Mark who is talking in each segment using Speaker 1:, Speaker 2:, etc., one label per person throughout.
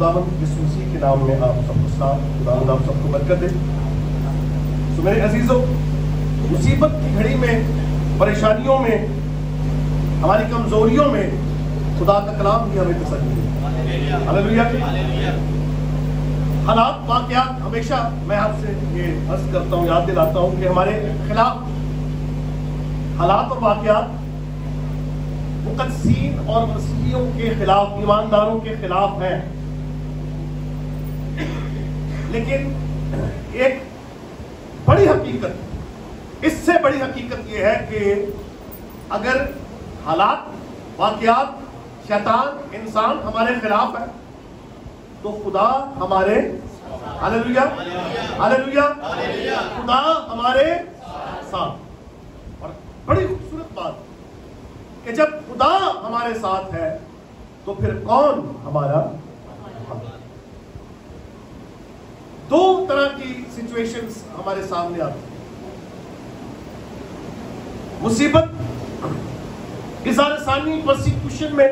Speaker 1: खुदावंद यीशु मसीह के नाम में आप सबको सलाम। खुदावंद आप सबको बरकत दे। तो मेरे अजीजों, मुसीबत की घड़ी में, परेशानियों में, हमारी कमजोरियों में खुदा का कलाम भी हमें तसल्ली दे। हालेलुया। हालात वाक़यात, हमेशा मैं आपसे ये अर्ज करता हूँ, याद दिलाता हूँ कि हमारे खिलाफ हालात और वाक़यात मुक़द्दसीन और मसीहियों के खिलाफ, ईमानदारों के खिलाफ हैं। लेकिन एक बड़ी हकीकत, इससे बड़ी हकीकत यह है कि अगर हालात, वाक़यात, शैतान, इंसान हमारे खिलाफ है तो खुदा हमारे, हालेलुया हालेलुया, खुदा हमारे साथ। और बड़ी खूबसूरत बात कि जब खुदा हमारे साथ है तो फिर कौन हमारा? दो तरह की सिचुएशंस हमारे सामने आती हैं। मुसीबत, इज़ार-ए-सानी, परसिक्यूशन में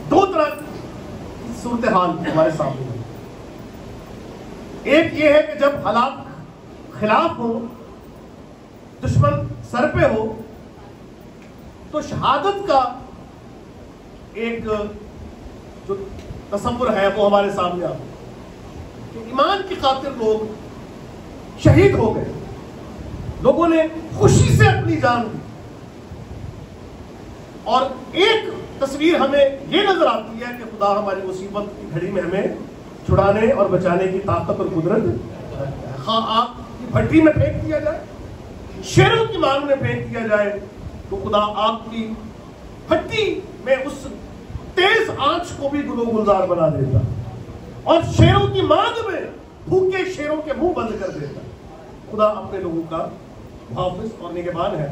Speaker 1: दो तरह की सूरत हाल हमारे सामने है। एक ये है कि जब हालात खिलाफ हो, दुश्मन सर पे हो, तो शहादत का एक जो तसव्वुर है वो हमारे सामने आता है कि ईमान की खातिर लोग शहीद हो गए, लोगों ने खुशी से अपनी जान दी। और एक तस्वीर हमें ये नजर आती है कि खुदा हमारी मुसीबत की घड़ी में हमें छुड़ाने और बचाने की ताकत और कुदरत है। हाँ, आग की भट्टी में फेंक दिया जाए, शेरों की मांग में फेंक दिया जाए, तो खुदा आग की भट्टी में उस तेज आंच को भी गुलजार बना देता और शेरों की मांग में भूखे शेरों के मुंह बंद कर देता। खुदा अपने लोगों का हाफिज और निगहबान है।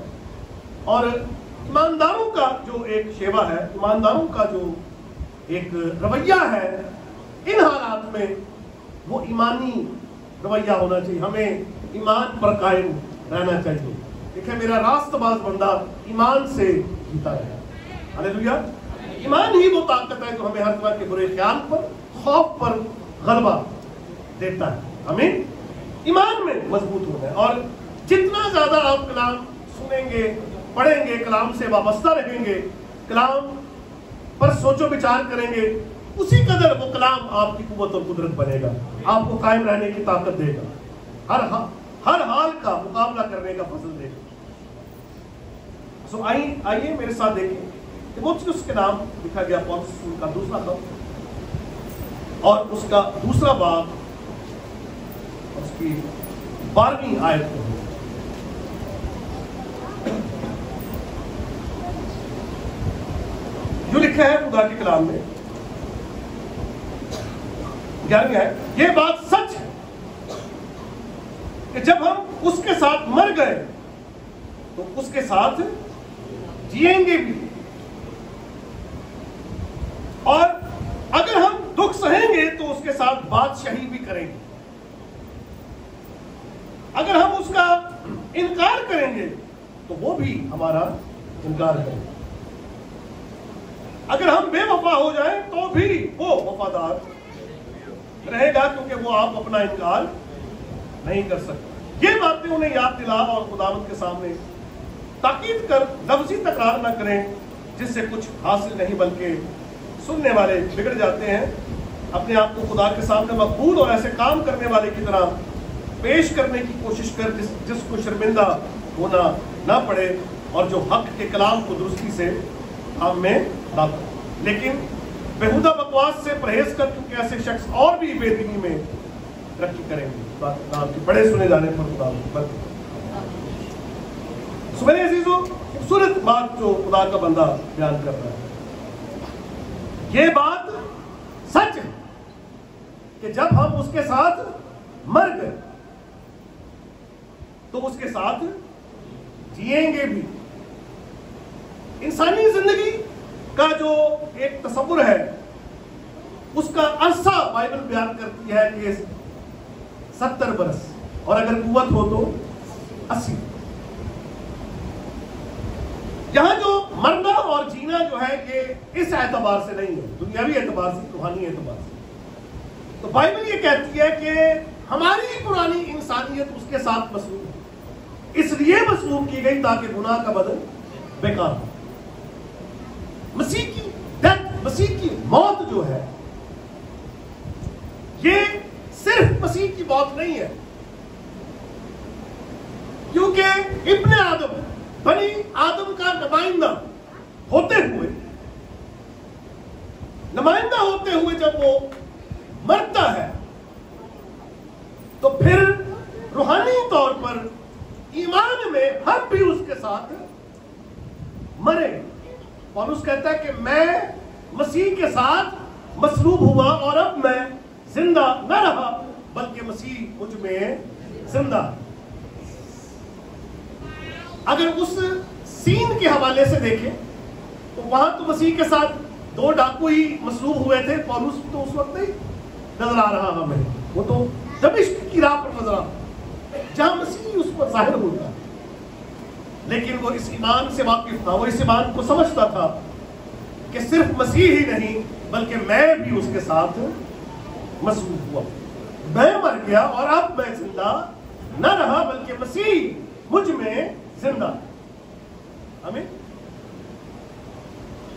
Speaker 1: और ईमानदारों का जो एक शेवा है, ईमानदारों का जो एक रवैया है इन हालात में, वो ईमानी रवैया होना चाहिए। हमें ईमान पर कायम रहना चाहिए। देखिए, मेरा रास्तबाज बंदा ईमान से जीता है। हालेलुया। ईमान ही वो ताकत है जो हमें हर तरह के बुरे ख्याल पर, खौफ पर गलबा देता है। हमें ईमान में मजबूत होना है। और जितना ज्यादा आप कलाम सुनेंगे, पढ़ेंगे, कलाम से वाबस्ता रहेंगे, कलाम पर सोचो विचार करेंगे, उसी कदर वो कलाम आपकी कुव्वत और कुदरत बनेगा, आपको कायम रहने की ताकत देगा, हर हाल का मुकाबला करने का फजल देगा। सो आइए मेरे साथ देखें तीमुथियुस के नाम लिखा गया पौलुस रसूल का दूसरा खत और उसका दूसरा बाब, उसकी 12वीं आयत को। जो लिखा है खुदा के कलाम में, 11वीं आयत, ये बात सच है कि जब हम उसके साथ मर गए तो उसके साथ जिएंगे भी, और अगर हम दुख सहेंगे तो उसके साथ बादशाही भी करेंगे। अगर हम उसका इनकार करेंगे तो वो भी हमारा इनकार करेंगे। अगर हम बेवफा हो जाएं तो भी वो वफादार रहेगा, क्योंकि वो आप अपना इनकार नहीं कर सकते। ये बातें उन्हें याद दिला और खुदावंद के सामने ताकीद कर लफ्ज़ी तकरार न करें, जिससे कुछ हासिल नहीं बल्कि सुनने वाले बिगड़ जाते हैं। अपने आप को खुदा के सामने मकबूल और ऐसे काम करने वाले की तरह पेश करने की कोशिश कर जिसको शर्मिंदा होना ना पड़े, और जो हक के कलाम को दुरुस्ती से हम में ला। लेकिन बेहुदा बकवास से परहेज कर, क्योंकि ऐसे शख्स और भी बेदीनी में तरक्की करेंगे बड़े सुने जाने पर। मेरे अजीजों, खूबसूरत बात जो खुदा का बंदा बयान कर रहा है, ये बात सच है कि जब हम उसके साथ मर गए तो उसके साथ जिएंगे भी। इंसानी जिंदगी का जो एक तस्वुर है, उसका अरसा बाइबल बयान करती है कि 70 बरस, और अगर कुव्वत हो तो 80। यहां जो मरना और जीना دنیا جو ہے یہ اس اعتبار سے نہیں ہے، دنیاوی اعتبار سے، روحانی اعتبار سے. تو بائبل یہ کہتی ہے کہ ہماری پرانی انسانیت اس کے ساتھ مصلوب ہے، اس لیے مصلوب کی گئی تاکہ گناہ کا بدن بیکار ہو. مسیح کی ڈیتھ، مسیح کی موت جو ہے یہ صرف مسیح کی موت نہیں ہے، کیونکہ ابن آدم، بنی آدم کا نمائندہ ہوتے ہوئے جب وہ مرتا ہے تو پھر روحانی طور پر ایمان میں ہم بھی اس کے ساتھ مرے. پولس کہتا ہے کہ میں مسیح کے ساتھ مصلوب ہوا اور اب میں زندہ نہ رہا بلکہ مسیح مجھ میں زندہ. اگر اس سین کے حوالے سے دیکھیں تو وہاں تو مسیح کے ساتھ 2 ڈاکو ہی مصلوب ہوئے تھے. پولس تو اس وقت نہیں نظر آ رہا ہمیں، وہ تو دمشق کی راہ پر نظر آتا جہاں مسیح اس پر ظاہر ہوتا. لیکن وہ اس ایمان سے واقف تھا، وہ اس ایمان کو سمجھتا تھا کہ صرف مسیح ہی نہیں بلکہ میں بھی اس کے ساتھ مصلوب ہوا. میں مر گیا اور اب میں زندہ نہ رہا بلکہ مسیح مجھ میں زندہ. آمین.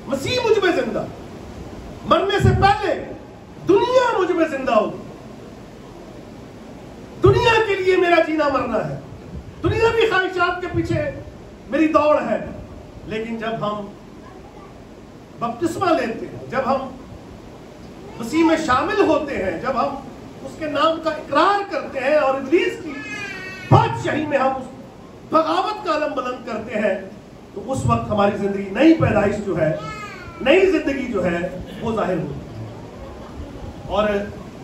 Speaker 1: مسیح مجھ میں زندہ. مرنے سے پہلے دنیا مجھ میں زندہ ہوگی. دنیا کے لیے میرا جینا مرنا ہے، دنیاوی خواہشات کے پیچھے میری دوڑ ہے. لیکن جب ہم بپتسمہ لیتے ہیں، جب ہم مسیح میں شامل ہوتے ہیں، جب ہم اس کے نام کا اقرار کرتے ہیں اور ابلیس کی بادشاہی میں ہم اس بغاوت کا علم بلند کرتے ہیں، تو اس وقت ہماری زندگی، نئی پیدائش جو ہے، نئی زندگی جو ہے وہ ظاہر ہوتی ہے. اور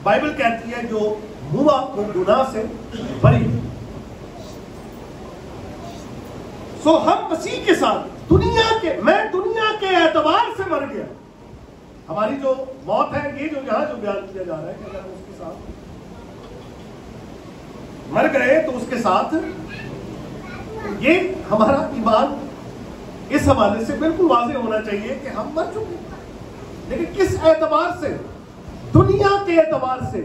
Speaker 1: بائبل کہتی ہے جو ہوا وہ گناہ سے بری. سو ہم مسیح کے ساتھ میں دنیا کے اعتبار سے مر گیا. ہماری جو موت ہے، یہ جو یہاں جو بیان کیا جا رہا ہے کہ اگر ہم اس کے ساتھ مر گئے تو اس کے ساتھ، یہ ہمارا ایمان اس حوالے سے بالکل واضح ہونا چاہیے کہ ہم مر چکے. لیکن کس اعتبار سے؟ دنیا کے اعتبار سے.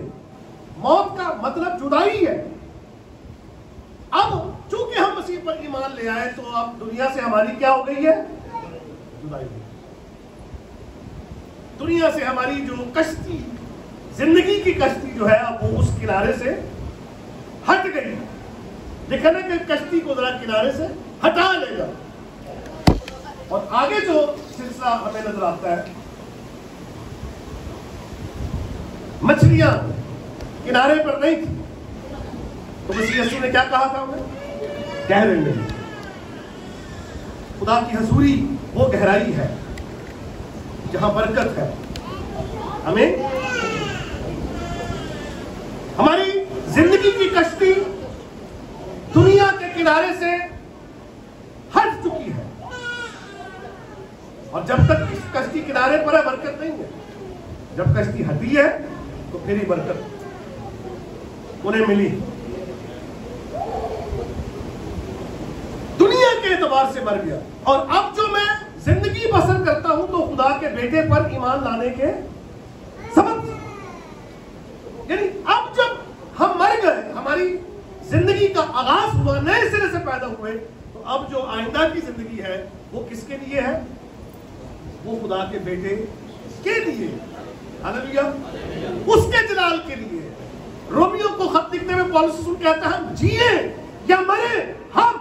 Speaker 1: موت کا مطلب جدائی ہے. اب چونکہ ہم مسیح پر ایمان لے آئے تو اب دنیا سے ہماری کیا ہو گئی ہے؟ جدائی. دنیا سے ہماری جو کشتی، زندگی کی کشتی جو ہے، اب وہ اس کنارے سے ہٹ گئی. دیکھا نا کہ کشتی کو ذرا کنارے سے ہٹا لے گا. اور آگے جو سلسلہ ہمیں نظر آتا ہے، مچھلیاں کنارے پر نہیں تھی تو مسیح یسوع نے کیا کہا تھا انہیں؟ گہرے میں. خدا کی حضوری وہ گہرائی ہے جہاں برکت ہے. ہمیں ہماری زندگی کی کشتی دنیا کے کنارے سے ہٹ چکی ہے، اور جب تک اس کشتی کنارے پر ہے برکت نہیں ہے. جب کشتی ہٹی ہے تو پھر ہی برکت انہیں ملی. دنیا کے اعتبار سے مر گیا، اور اب جو میں زندگی بسر کرتا ہوں تو خدا کے بیٹے پر ایمان لانے کے سبب. یعنی اب جب ہم مر گئے، ہماری زندگی کا آغاز ہوا، نئے سرے سے پیدا ہوئے، تو اب جو آئندہ کی زندگی ہے وہ کس کے لیے ہے؟ وہ خدا کے بیٹے کے لیے. ہاللیلویا. اس کے جلال کے لیے. رومیوں کو خط لکھتے ہوئے پولس رسول کہتا ہے ہم جیے یا مرے ہم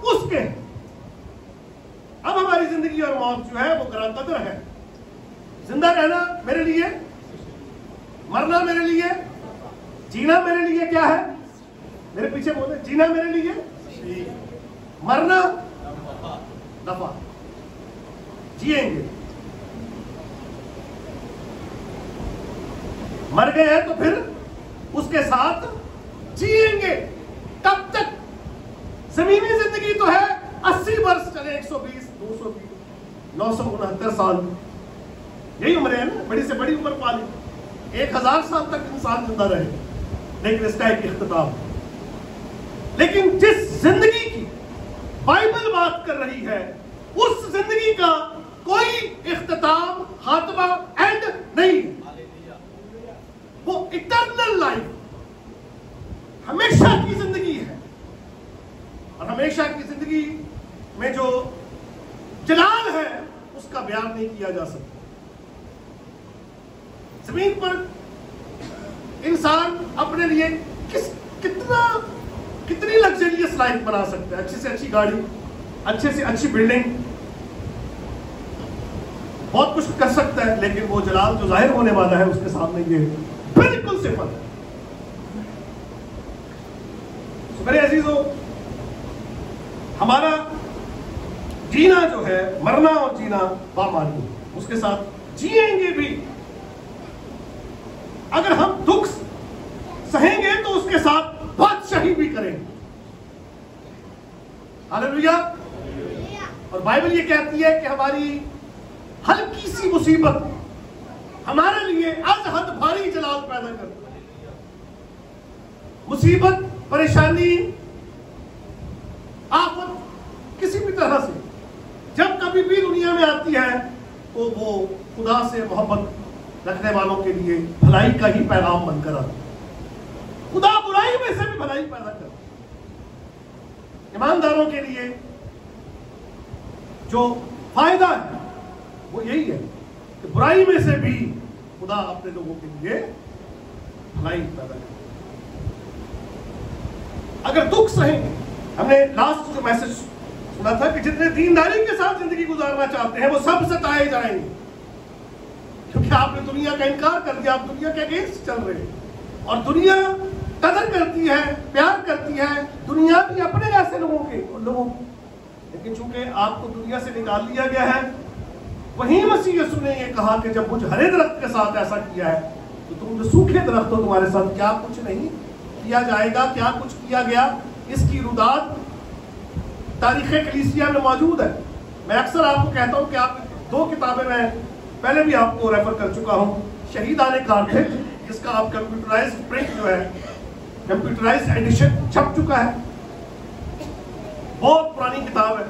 Speaker 1: اس کے. اب ہماری زندگی اور موت جو ہے وہ قرار قدر ہے. زندہ رہنا میرے لیے، مرنا میرے لیے، جینا میرے لیے کیا ہے؟ میرے پیچھے بولے، جینا میرے لیے، مرنا نفع. جیئیں گے، مر گئے ہیں تو پھر اس کے ساتھ جیئیں گے. تب تک زمینی زندگی تو ہے 80 برس چلے، 120، 220، 969 سال، یہی عمریں ہیں نا. بڑی سے بڑی عمر پالی، 1000 سال تک انسان زندہ رہے، لیکن اس کا ایک اختتام. لیکن جس زندگی کی بائبل بات کر رہی ہے، اس زندگی کا کوئی اختتام، خاتمہ، اینڈ نہیں، وہ اٹرنل لائف، ہمیشہ کی زندگی ہے، اور ہمیشہ کی زندگی میں جو جلال ہے اس کا بیان نہیں کیا جا سکتا۔ زمین پر انسان اپنے لیے کتنی لگژریس لائف بنا سکتا ہے، اچھی سے اچھی گاڑی، اچھے سے اچھی بلڈنگ، بہت کچھ کر سکتا ہے، لیکن وہ جلال جو ظاہر ہونے والا ہے اس کے سامنے یہ بالکل صفر ہے۔ میرے عزیزو، ہمارا جینا جو ہے، مرنا اور جینا بامانی ہے، اس کے ساتھ جیئیں گے بھی۔ اگر ہم دکھ سہیں گے تو اس کے ساتھ بادشاہی بھی کریں گے۔ ہاللیلویا۔ اور بائبل یہ کہتی ہے کہ ہماری ہلکی سی مصیبت ہمارے لیے از حد بھاری جلال پیدا کرتی ہے۔ مصیبت، پریشانی، آفت کسی بھی طرح سے جب کبھی بھی دنیا میں آتی ہے تو وہ خدا سے محبت رکھنے والوں کے لیے بھلائی کا ہی پیغام بن کر آتا ہے۔ خدا برائی میں سے بھی بھلائی پیدا کرتا ہے۔ ایمانداروں کے لیے جو فائدہ ہے وہ یہی ہے کہ برائی میں سے بھی خدا اپنے لوگوں کے لیے بھلائی پیدا کرتا ہے۔ اگر دکھ سہیں گے، ہم نے لاسٹ جو میسج سنا تھا کہ جتنے دینداری کے ساتھ زندگی گزارنا چاہتے ہیں وہ سب ستائے جائیں گے، کیونکہ آپ نے دنیا کا انکار کر دیا، آپ دنیا کے اگینسٹ چل رہے ہیں، اور دنیا قدر کرتی ہے، پیار کرتی ہے دنیا بھی اپنے ایسے لوگوں کی، لیکن چونکہ آپ کو دنیا سے نکال لیا گیا ہے، وہیں مسیح یسوع نے یہ کہا کہ جب مجھ ہرے درخت کے ساتھ ایسا کیا ہے تو تم جو سوکھے درخت ہو تمہارے ساتھ کیا کچھ نہیں کیا جائے گا، کیا کچھ کیا گیا۔ اس کی روداد تاریخ کلیسیا میں موجود ہے۔ میں اکثر آپ کو کہتا ہوں کہ آپ دو کتابیں میں پہلے بھی آپ کو ریفر کر چکا ہوں، شہیدان کارتھج، جس کا آپ کمپیوٹرائز پرنٹ جو ہے، کمپیوٹرائز ایڈیشن چھپ چکا ہے، بہت پرانی کتاب ہے،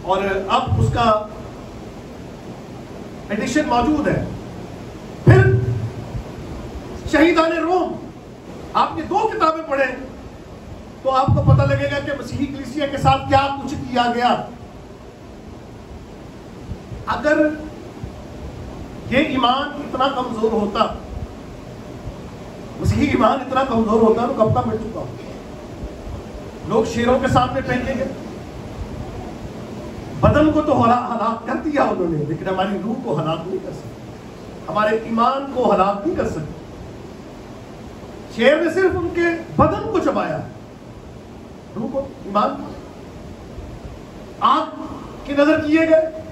Speaker 1: اور اب اس کا ایڈیشن موجود ہے۔ پھر شہیدان روم، آپ یہ دو کتابیں پڑھیں تو آپ کو پتہ لگے گا کہ مسیحی کلیسیا کے ساتھ کیا کچھ کیا گیا۔ اگر یہ ایمان اتنا کمزور ہوتا، مسیحی ایمان اتنا کمزور ہوتا تو کب کا مٹ چکا ہوتا۔ لوگ شیروں کے سامنے پھینکیں گے، بدن کو تو ہلاک کر دیا انہوں نے، لیکن ہماری روح کو ہلاک نہیں کر سکتے، ہمارے ایمان کو ہلاک نہیں کر سکتے۔ شیر نے صرف ان کے بدن کو چبایا، روح کو، ایمان کو۔ آگ کی نظر کیے گئے،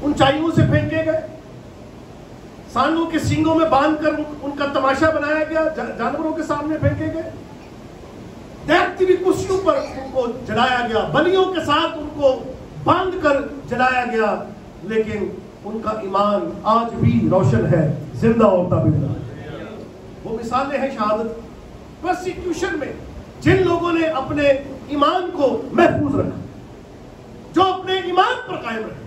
Speaker 1: اونچائیوں سے پھینکے گئے، سانڈوں کے سینگوں میں باندھ کر ان کا تماشا بنایا گیا، جانوروں کے سامنے پھینکے گئے، دیکھتی ہوئی کرسیوں پر ان کو جلایا گیا، بلیوں کے ساتھ ان کو باندھ کر جلایا گیا، لیکن ان کا ایمان آج بھی روشن ہے، زندہ ہوتا بھی ہے۔ وہ مثالیں ہیں شہادت پرسیکیوشن میں، جن لوگوں نے اپنے ایمان کو محفوظ رکھا، جو اپنے ایمان پر قائم رہے۔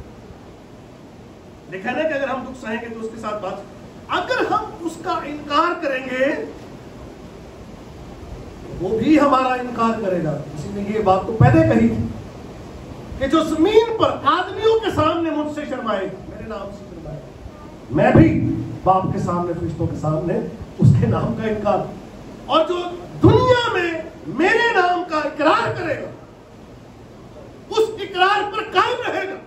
Speaker 1: لکھا ہے کہ اگر ہم دکھ سہیں گے تو اس کے ساتھ بات، اگر ہم اس کا انکار کریں گے وہ بھی ہمارا انکار کرے گا۔ اسی نے یہ بات تو پہلے کہی تھی کہ جو زمین پر آدمیوں کے سامنے مجھ سے شرمائے گا، میرے نام سے شرمائے گا، میں بھی باپ کے سامنے، فرشتوں کے سامنے اس کے نام کا انکار، اور جو دنیا میں میرے نام کا اقرار کرے گا اس اقرار پر قائم رہے گا،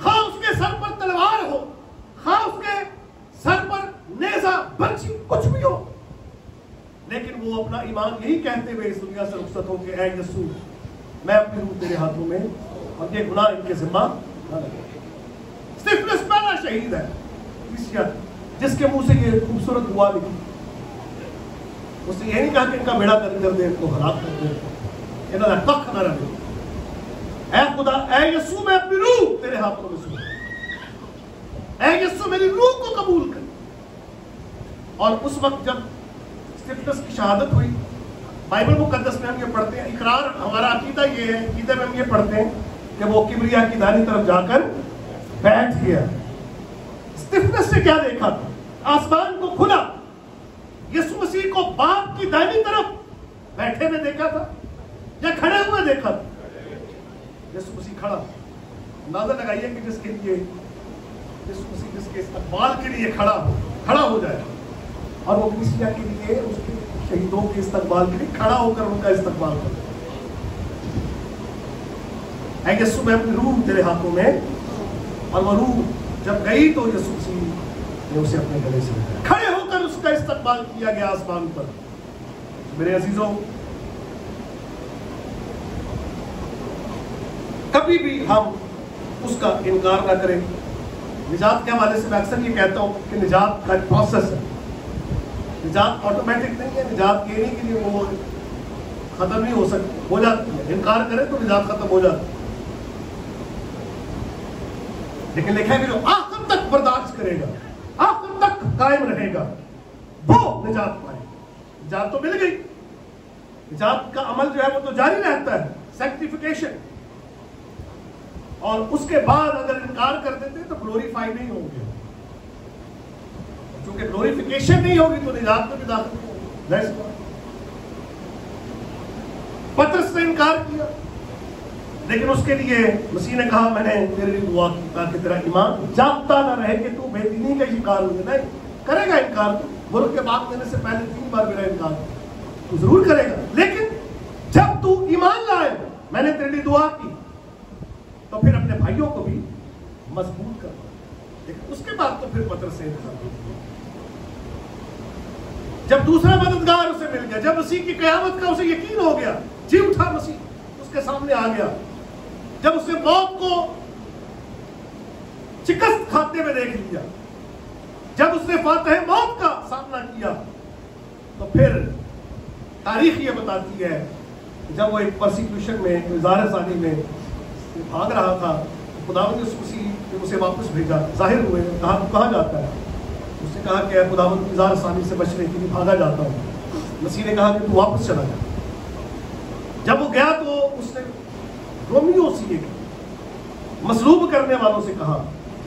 Speaker 1: خواہ اس کے سر پر تلوار ہو، خواہ اس کے سر پر نیزہ، برچی، کچھ بھی ہو، لیکن وہ اپنا ایمان یہی کہتے ہوئے اس دنیا سے رخصت ہو کہ اے یسوع میں اپنی روح تیرے ہاتھوں میں، اور یہ گناہ ان کے ذمہ نہ لگے۔ اسٹیفنس پہلا شہید ہے جس کے منہ سے یہ خوبصورت دعا نکلی، اس نے یہ نہیں کہا کہ ان کا بیڑا کر دے، ان کو ہلاک کر دے، انہوں نے کخ نہ رکھے، اے خدا، اے یسوع میں اپنی روح تیرے ہاتھوں میں سونپ، اے یسوع میری روح کو قبول کر۔ اور اس وقت جب اسٹیفنس کی شہادت ہوئی، بائبل مقدس میں ہم یہ پڑھتے ہیں، اقرار ہمارا عقیدہ یہ ہے، عقیدے میں ہم یہ پڑھتے ہیں कि वो किबरिया की दाहिनी तरफ जाकर बैठ गया। स्टिफनेस ने क्या देखा था? आसमान को खुला, यीशु मसीह को बाप की दाहिनी तरफ बैठे हुए देखा था या खड़े हुए देखा था? यीशु मसीह खड़ा। अंदाजा लगाइए कि जिसके लिए यीशु मसीह जिसके इस्तकबाल के लिए खड़ा हो जाए, और वो कलीसिया के लिए, उसके शहीदों के इस्तकबाल के लिए खड़ा होकर उनका इस्तकबाल करे। यीशु मैं अपनी रूह तेरे हाथों में, और वो रूह जब गई तो यीशु मसीह ने उसे अपने गले से लगाया, खड़े होकर उसका इस्तकबाल किया गया आसमान पर। मेरे अजीजों, कभी भी हम उसका इनकार ना करें। निजात के हवाले से मैं अक्सर ये कहता हूँ कि निजात का प्रोसेस है, निजात ऑटोमेटिक नहीं है। निजात ये नहीं कि वो खत्म नहीं हो सकती, हो जाती है। इनकार करें तो निजात खत्म हो जाती है, लेकिन लिखा है कि जो आखिर तक बर्दाश्त करेगा, आखिर तक कायम रहेगा, वो निजात पाए। निजात तो मिल गई, निजात का अमल जो है वो तो जारी रहता है, सैंक्टिफिकेशन। और उसके बाद अगर इनकार कर देते तो ग्लोरीफाई नहीं होंगे, क्योंकि ग्लोरिफिकेशन नहीं होगी तो निजात में भी दाखिल नहीं होगा। पतरस ने इनकार किया, लेकिन उसके लिए मसीह ने कहा मैंने तेरे लिए दुआ की ताकि तेरा ईमान जागता ना रहे कि तू बेदीनी का शिकार हो जाए। नहीं करेगा इनकार, तो मुल्क के बात देने से पहले 3 बार मेरा इनकार तू जरूर करेगा, लेकिन जब तू ईमान लाए, मैंने तेरे लिए दुआ की, तो फिर अपने भाइयों को भी मजबूत कर। लेकिन उसके बाद तो फिर पतरस से जब दूसरा मददगार उसे मिल गया, जब मसीह की कयामत का उसे यकीन हो गया, जी उठा मसीह उसके सामने आ गया, जब उसने मौत को शिकस्त खाते में देख लिया, जब उसने फातह मौत का सामना किया, तो फिर तारीख ये बताती है जब वो एक परसिक्यूशन में, ज़ाहिर में भाग रहा था, खुदावंद ने मसीह ने उसे वापस भेजा। जाहिर हुए, कहा तू कहाँ जाता है? उसने कहा कि खुदावंद इज़ार सानी से बचने के लिए भागा जाता हूँ। मसीह ने कहा कि तू वापस चला जा। जब वो गया तो उसने रोमियो सी मसलूब करने वालों से कहा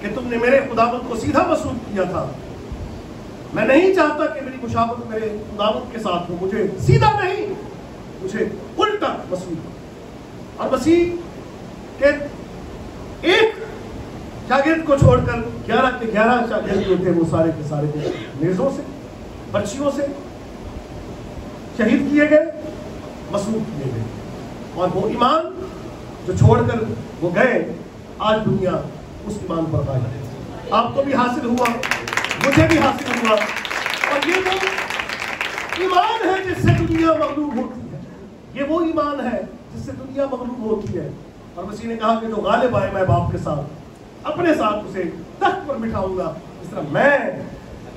Speaker 1: कि तुमने मेरे खुदावंद को सीधा मसलूब किया था, मैं नहीं चाहता कि मेरी मुशावत मेरे खुदावंद के साथ हो, मुझे सीधा नहीं, मुझे उल्टा मसलूब। और मसीह के एक शागिर्द को छोड़कर 11 के 11 शागिर्द जो थे वो सारे के सारे नेज़ों से, बर्छियों से शहीद किए गए, मसलूब किए गए। और वो ईमान जो छोड़कर वो गए, आज दुनिया उस ईमान पर आई है। आपको भी हासिल हुआ, मुझे भी हासिल हुआ, और ये वो ईमान है जिससे दुनिया मगलूब होती है। ये वो ईमान है जिससे दुनिया मगलूब होती है। और मसीह ने कहा कि जो गालिब आए मैं बाप के साथ अपने साथ उसे तख्त पर बिठाऊंगा, इस तरह मैं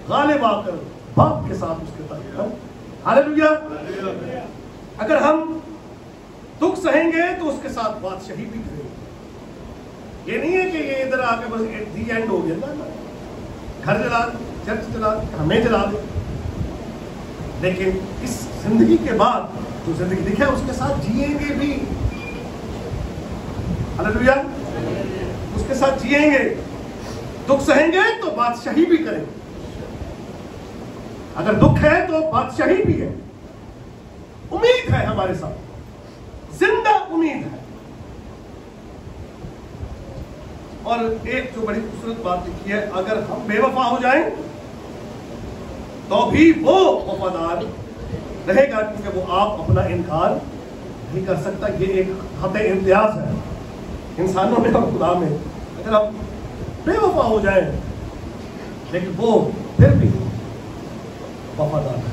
Speaker 1: गालिब आकर बाप के साथ उसके तख्त। हालेलुया। अगर हम दुख सहेंगे तो उसके साथ बादशाही भी करेंगे। ये नहीं है कि ये इधर आके बस दी एंड हो गया ना, घर जला दे, चर्च जला दे, हमें जला दे, लेकिन इस जिंदगी के बाद जो जिंदगी दिखे उसके साथ जिएंगे भी। हालेलुया। उसके साथ जिएंगे, दुख सहेंगे तो बादशाही भी करेंगे। अगर दुख है तो बादशाही भी है, उम्मीद है हमारे साथ, जिंदा उम्मीद है। और एक जो बड़ी खूबसूरत बात लिखी है, अगर हम बेवफा हो जाएं तो भी वो वफादार रहेगा, क्योंकि वो आप अपना इनकार नहीं कर सकता। ये एक खत इम्तियाज है इंसानों में और खुदा में। अगर हम बेवफा हो जाए, लेकिन वो फिर भी वफादार है।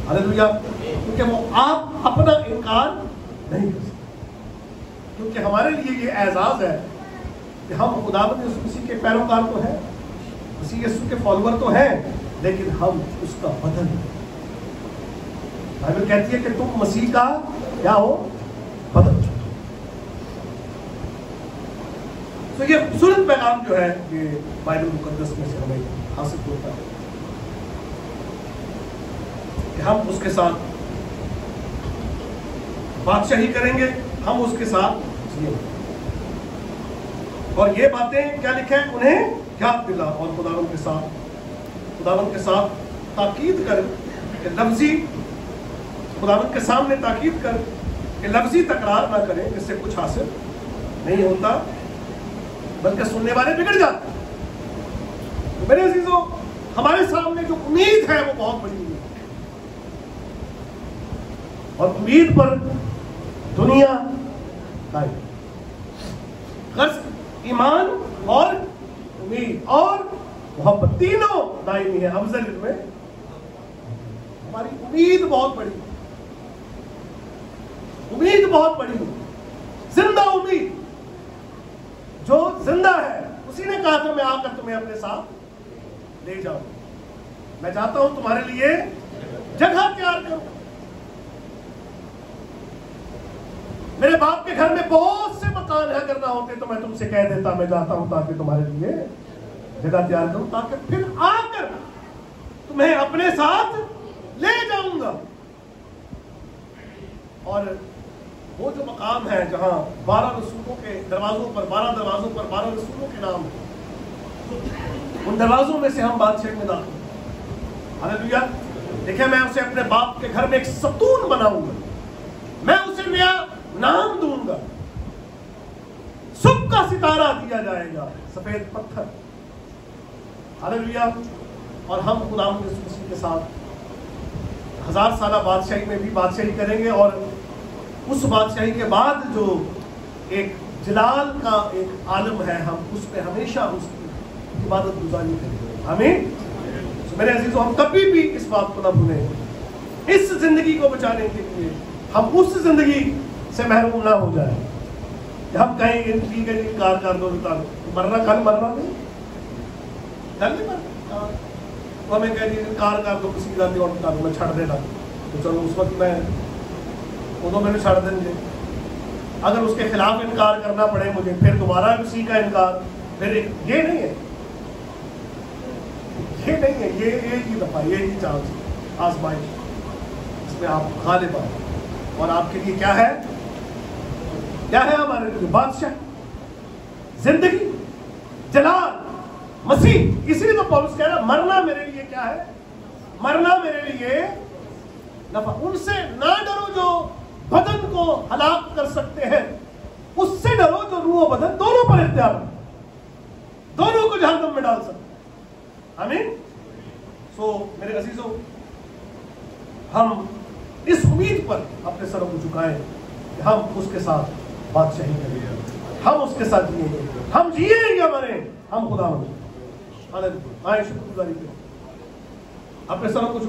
Speaker 1: हालेलुया। क्योंकि वो आप अपना इनकार नहीं कर सकते, क्योंकि हमारे लिए ये एजाज है कि हम खुदावंद यीशु मसीह के पैरोकार तो हैं, मसीह यीशु के फॉलोअर तो हैं, लेकिन हम उसका बदल। बाइबल कहती है कि तुम मसीह का क्या हो? बदल। तो ये खूबसूरत पैगाम जो है ये बाइबल मुकद्दस में से हमें हासिल होता है कि हम उसके साथ बादशाही करेंगे, हम उसके साथ जिएंगे। और ये बातें क्या लिखा है, उन्हें याद दिला और खुदावंद के साथ ताकीद कर कि लफ्जी, खुदावंद के सामने ताकीद कर कि लफ्जी तकरार ना करें, इससे कुछ हासिल नहीं होता, बल्कि सुनने वाले बिगड़ जाते हैं। तो मेरे अजीजों, हमारे सामने जो उम्मीद है वो बहुत बड़ी उम्मीद है, और उम्मीद पर दुनिया कायम, गर्ज ईमान और उम्मीद और मोहब्बत तीनों दायमी है। अफजल में हमारी उम्मीद बहुत बड़ी, उम्मीद बहुत बड़ी, जिंदा उम्मीद। जो जिंदा है उसी ने कहा था मैं आकर तुम्हें अपने साथ ले जाऊं, मैं चाहता हूं तुम्हारे लिए जगह तैयार करूं। मेरे बाप के घर में बहुत से मकान है, अगर ना होते तो मैं तुमसे कह देता मैं जाता हूं ताकि तुम्हारे लिए जगह तैयार करूं, ताकि फिर आकर तुम्हें अपने साथ ले जाऊंगा। और वो जो मकाम है जहां 12 रसूलों के दरवाजों पर 12 दरवाजों पर 12 रसूलों के नाम है, उन दरवाजों में से हम बादशाह में दाखिल। हालेलुया। देखिए, मैं उसे अपने बाप के घर में एक सतून बनाऊंगा, मैं उसे नया नाम दूंगा, सुबह का सितारा दिया जाएगा, सफेद पत्थर। हालेलुया। और हम खुदावंद यीशु मसीह के साथ 1000 साला बादशाही में भी बादशाही करेंगे, और उस बादशाही के बाद जो एक जलाल का एक आलम है, हम उस पे हमेशा उसकी इबादत गुजारी करेंगे। आमीन। तो मेरे अजीजों, हम कभी भी इस बात को ना भूलें, इस जिंदगी को बचाने के लिए हम उस जिंदगी से महरूम ना हो जाए। हम कहें ठीक है, इनकार कर दो, मरना कल मरना नहीं, कल नहीं मरना, तो हमें कह दिया इनकार कर दो, किसी जाति और कर दो, मैं छड़ देना, तो चलो उस वक्त मैं उनको मैंने छड़ देंगे। अगर उसके खिलाफ इनकार करना पड़े मुझे, फिर दोबारा किसी का इनकार, फिर ये नहीं है, ये नहीं है, ये एक ही दफा, ये ही चांस आजमाइश, इसमें आप गालिब आए। और आपके लिए क्या है, क्या है हमारे लिए? बादशाह, जिंदगी, जलाल, मसीह। इसलिए तो पौलुस कह रहा मरना मेरे लिए क्या है, मरना मेरे लिए नफा। उनसे ना डरो जो बदन को हलाक कर सकते हैं, उससे डरो जो रूह और बदन दोनों पर इख्तियार है, दोनों को जहन्नम में डाल सकते। आमीन। सो मेरे अजीजों, हम इस उम्मीद पर अपने सरों को झुकाएं कि हम उसके साथ बादशाही करेंगे, हम उसके साथ जिएंगे, हम जिएंगे या मरे, हम खुदा आए शुक्रगुजारी करें, अपने सरों को